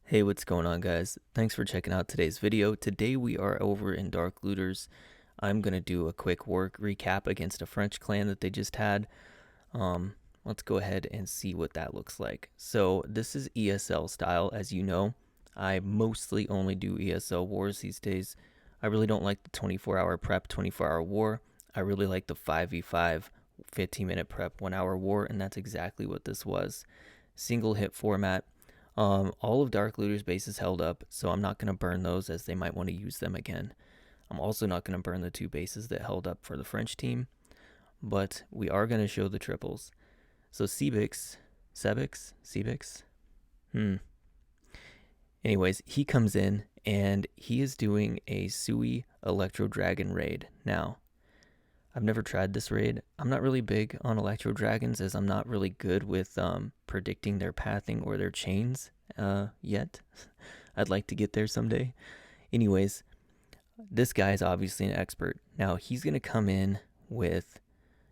Hey, what's going on, guys? Thanks for checking out today's video. Today we are over in Dark Looters. I'm going to do a quick work recap against a French clan that they just had. Let's go ahead and see what that looks like. So this is ESL style, as you know. I mostly only do ESL wars these days. I really don't like the 24-hour prep, 24-hour war. I really like the 5v5, 15-minute prep, 1-hour war, and that's exactly what this was. Single hit format. All of Dark Looter's bases held up, so I'm not going to burn those as they might want to use them again. I'm also not going to burn the two bases that held up for the French team, but we are going to show the triples. So Sebix, Anyways, he comes in and he is doing a Sui Electro Dragon raid. Now, I've never tried this raid. I'm not really big on Electro Dragons as I'm not really good with predicting their pathing or their chains yet. I'd like to get there someday. Anyways, this guy is obviously an expert. Now, he's going to come in with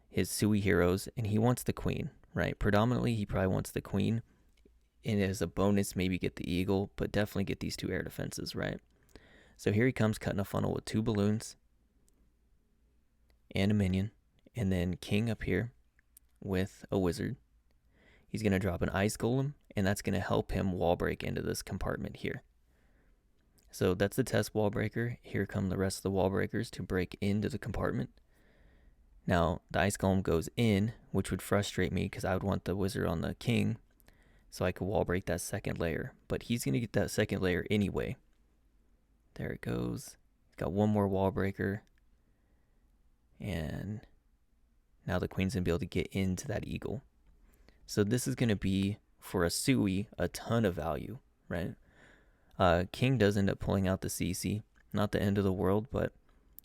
his Sui heroes and he wants the queen, right? Predominantly, he probably wants the queen. And as a bonus, maybe get the eagle, but definitely get these two air defenses, right? So here he comes cutting a funnel with two balloons and a minion, and then king up here with a wizard. He's going to drop an ice golem, and that's going to help him wall break into this compartment here. So that's the test wall breaker. Here come the rest of the wall breakers to break into the compartment. Now the ice golem goes in, which would frustrate me because I would want the wizard on the king so I could wall break that second layer, but he's going to get that second layer anyway. There it goes. He's got one more wall breaker. And now the queen's going to be able to get into that eagle. So this is going to be, for a Sui, a ton of value, right? King does end up pulling out the CC. Not the end of the world, but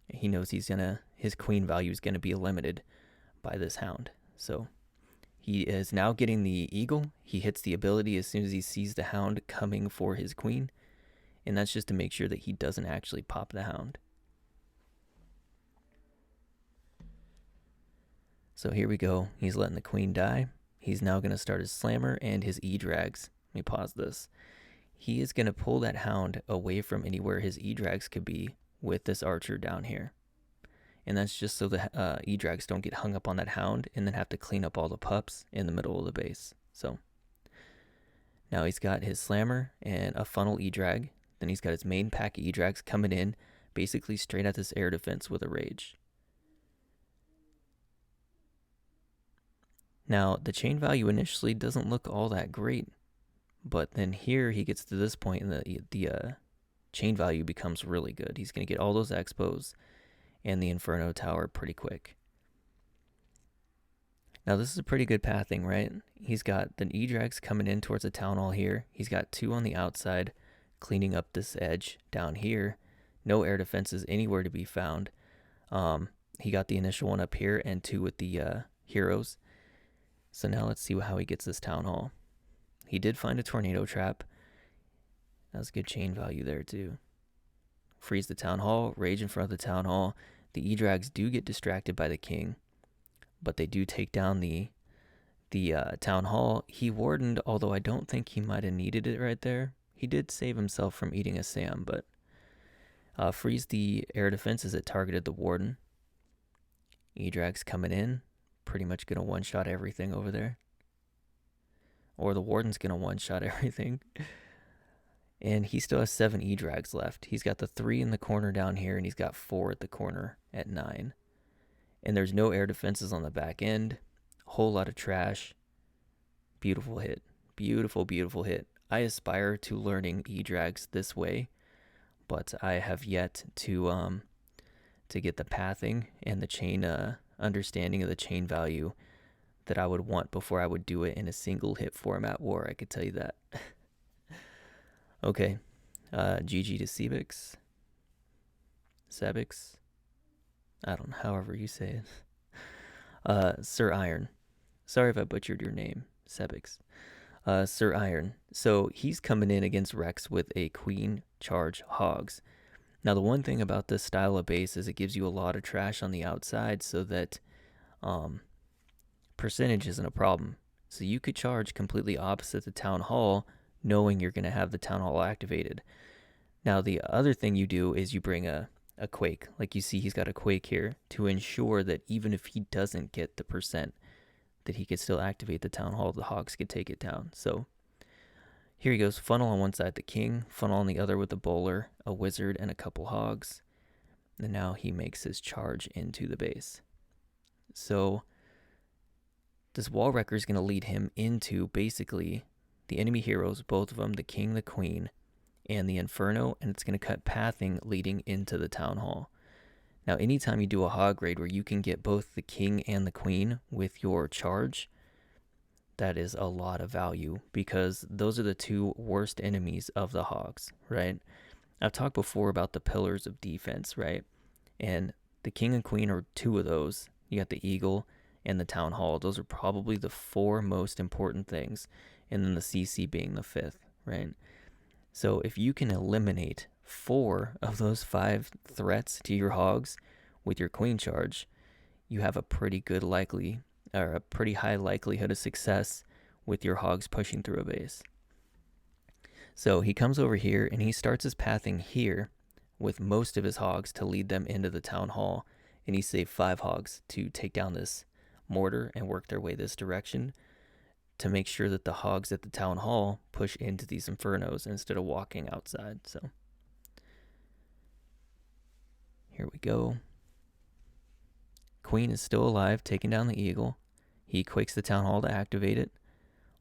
he knows his queen value is going to be limited by this hound. So he is now getting the eagle. He hits the ability as soon as he sees the hound coming for his queen. And that's just to make sure that he doesn't actually pop the hound. So here we go. He's letting the queen die. He's now going to start his slammer and his E-drags. Let me pause this. He is going to pull that hound away from anywhere his E-drags could be with this archer down here. And that's just so the E-drags don't get hung up on that hound and then have to clean up all the pups in the middle of the base. So now he's got his slammer and a funnel E-drag. Then he's got his main pack of E-drags coming in basically straight at this air defense with a rage. Now, the chain value initially doesn't look all that great, but then here he gets to this point and the chain value becomes really good. He's going to get all those expos and the Inferno Tower pretty quick. Now, this is a pretty good pathing, right? He's got the E-drags coming in towards the Town Hall here. He's got two on the outside cleaning up this edge down here. No air defenses anywhere to be found. He got the initial one up here and two with the heroes. So now let's see how he gets this Town Hall. He did find a tornado trap. That was good chain value there too. Freeze the Town Hall, rage in front of the Town Hall. The E-drags do get distracted by the king, but they do take down the Town Hall. He wardened, although I don't think he might have needed it right there. He did save himself from eating a Sam, but freeze the air defense as it targeted the warden. E-drags coming in. Pretty much going to one-shot everything over there. Or the warden's going to one-shot everything. And he still has 7 E-drags left. He's got the 3 in the corner down here, and he's got 4 at the corner at 9. And there's no air defenses on the back end. A whole lot of trash. Beautiful hit. Beautiful, beautiful hit. I aspire to learning E-drags this way, but I have yet to get the pathing and the chain understanding of the chain value that I would want before I would do it in a single hit format war. I could tell you that. Okay, GG to Sebix. I don't know, however you say it. Sir Iron. Sorry if I butchered your name, Sebix. Sir Iron. So he's coming in against Rex with a queen charge hogs. Now, the one thing about this style of base is it gives you a lot of trash on the outside so that percentage isn't a problem. So you could charge completely opposite the Town Hall, knowing you're going to have the town hall activated. Now, the other thing you do is you bring a quake. Like you see, he's got a quake here to ensure that even if he doesn't get the percent, that he could still activate the town hall, the hogs could take it down. So here he goes, funnel on one side, the king, funnel on the other with a bowler, a wizard, and a couple hogs. And now he makes his charge into the base. So this wall wrecker is going to lead him into basically the enemy heroes, both of them, the king, the queen, and the inferno, and it's going to cut pathing leading into the town hall. Now, anytime you do a hog raid where you can get both the king and the queen with your charge, that is a lot of value, because those are the two worst enemies of the hogs, right? I've talked before about the pillars of defense, right? And the king and queen are two of those. You got the eagle and the town hall. Those are probably the four most important things, and then the CC being the fifth, right? So if you can eliminate 4 of those 5 threats to your hogs with your queen charge, you have a pretty high likelihood of success with your hogs pushing through a base. So he comes over here and he starts his pathing here with most of his hogs to lead them into the town hall, and he saved 5 hogs to take down this mortar and work their way this direction to make sure that the hogs at the town hall push into these infernos instead of walking outside. So here we go. Queen is still alive, taking down the eagle. He quakes the town hall to activate it,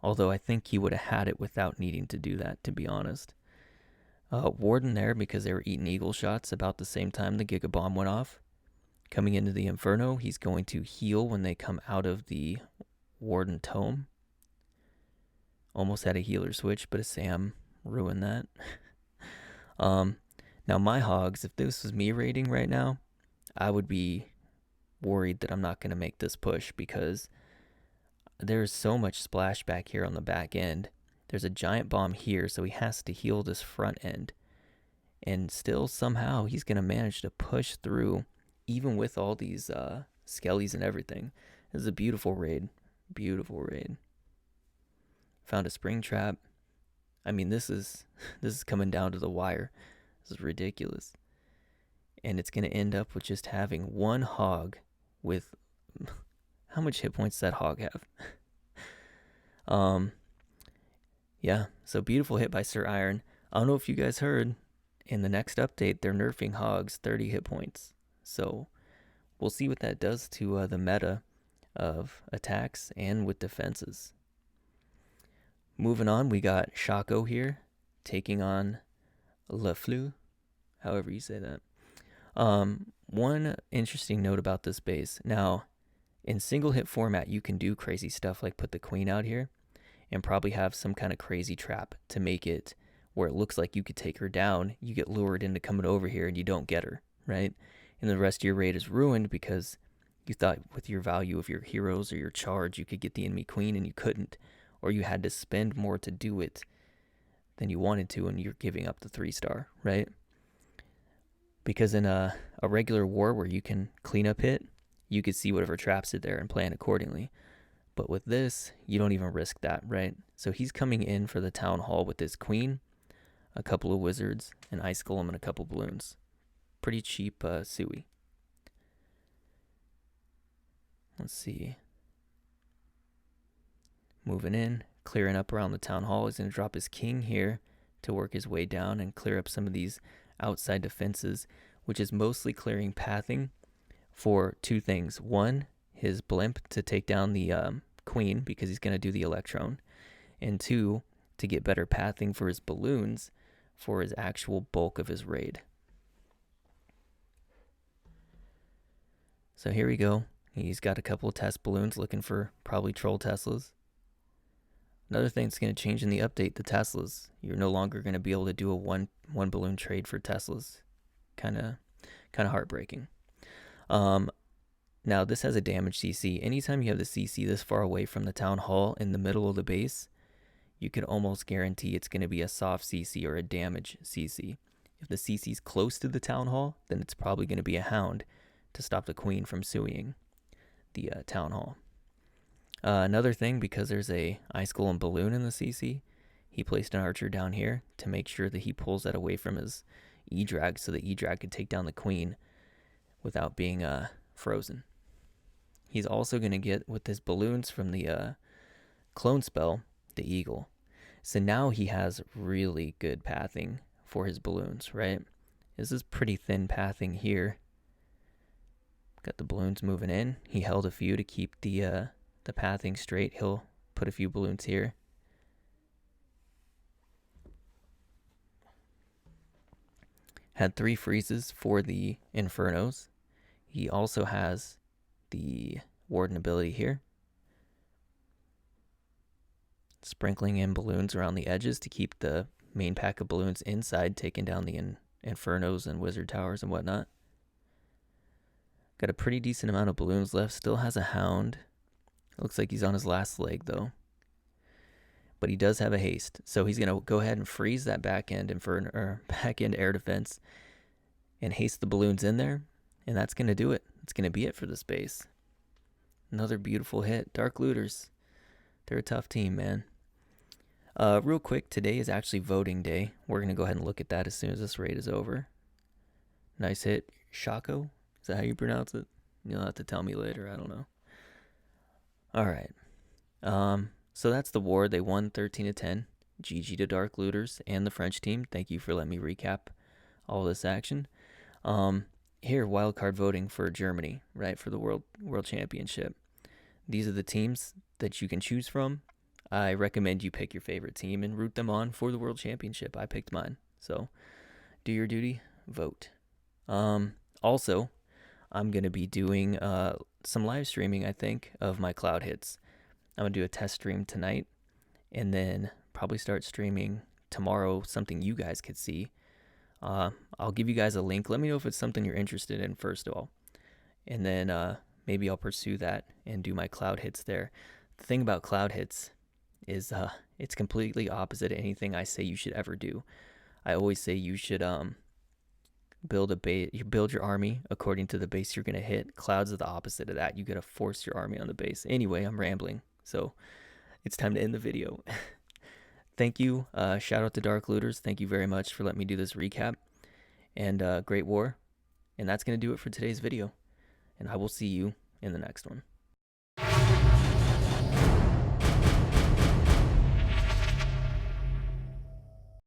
although I think he would have had it without needing to do that, to be honest. Warden there because they were eating eagle shots about the same time the Giga Bomb went off. Coming into the inferno, he's going to heal when they come out of the Warden tome. Almost had a healer switch, but a Sam ruined that. Now my hogs, if this was me raiding right now, I would be worried that I'm not going to make this push, because there's so much splash back here on the back end. There's a giant bomb here, so he has to heal this front end. And still somehow he's going to manage to push through, even with all these skellies and everything. This is a beautiful raid. Beautiful raid. Found a spring trap. I mean, this is coming down to the wire. This is ridiculous. And it's going to end up with just having one hog with... How much hit points does that hog have? Yeah, so beautiful hit by Sir Iron. I don't know if you guys heard, in the next update, they're nerfing hogs 30 hit points. So we'll see what that does to the meta of attacks and with defenses. Moving on, we got Shaco here, taking on Th12, however you say that. One interesting note about this base. Now, in single hit format, you can do crazy stuff like put the queen out here and probably have some kind of crazy trap to make it where it looks like you could take her down. You get lured into coming over here and you don't get her, right? And the rest of your raid is ruined because you thought with your value of your heroes or your charge, you could get the enemy queen and you couldn't. Or you had to spend more to do it than you wanted to, and you're giving up the 3-star, right? Because in a regular war where you can clean up hit, you could see whatever traps are there and plan accordingly. But with this, you don't even risk that, right? So he's coming in for the town hall with his queen, a couple of wizards, an ice golem, and a couple balloons. Pretty cheap Sui. Let's see. Moving in, clearing up around the town hall. He's going to drop his king here to work his way down and clear up some of these outside defenses, which is mostly clearing pathing for 2 things. 1, his blimp to take down the queen because he's going to do the Electrone. And 2, to get better pathing for his balloons for his actual bulk of his raid. So here we go. He's got a couple of test balloons looking for probably troll Teslas. Another thing that's going to change in the update, the Teslas. You're no longer going to be able to do a one balloon trade for Teslas. Kind of heartbreaking. Now this has a damage CC. Anytime you have the CC this far away from the town hall in the middle of the base, you can almost guarantee it's going to be a soft CC or a damage CC. If the CC is close to the town hall, then it's probably going to be a hound to stop the queen from suing the town hall. Another thing, because there's a ice golem balloon in the CC, he placed an archer down here to make sure that he pulls that away from his E-Drag so the E-Drag could take down the queen without being frozen. He's also going to get, with his balloons from the clone spell, the eagle. So now he has really good pathing for his balloons, right? This is pretty thin pathing here. Got the balloons moving in. He held a few to keep the pathing straight. He'll put a few balloons here. Had 3 freezes for the Infernos. He also has the Warden ability here. Sprinkling in balloons around the edges to keep the main pack of balloons inside, taking down the Infernos and Wizard Towers and whatnot. Got a pretty decent amount of balloons left. Still has a Hound. It looks like he's on his last leg, though. But he does have a haste. So he's going to go ahead and freeze that back end air defense and haste the balloons in there. And that's going to do it. It's going to be it for this base. Another beautiful hit. Dark Looters. They're a tough team, man. Real quick, today is actually voting day. We're going to go ahead and look at that as soon as this raid is over. Nice hit. Shaco? Is that how you pronounce it? You'll have to tell me later. I don't know. All right. So that's the war. They won 13-10. GG to Dark Looters and the French team. Thank you for letting me recap all this action. Here, wildcard voting for Germany, right, for the World Championship. These are the teams that you can choose from. I recommend you pick your favorite team and root them on for the World Championship. I picked mine. So do your duty, vote. Also, I'm going to be doing some live streaming, I think, of my cloud hits. I'm going to do a test stream tonight and then probably start streaming tomorrow, something you guys could see. I'll give you guys a link. Let me know if it's something you're interested in, first of all. And then maybe I'll pursue that and do my cloud hits there. The thing about cloud hits is it's completely opposite of anything I say you should ever do. I always say you should build your army according to the base you're going to hit. Clouds are the opposite of that. You got to force your army on the base. Anyway, I'm rambling, so it's time to end the video. Thank you. Shout out to Dark Looters. Thank you very much for letting me do this recap. And great war. And that's going to do it for today's video. And I will see you in the next one.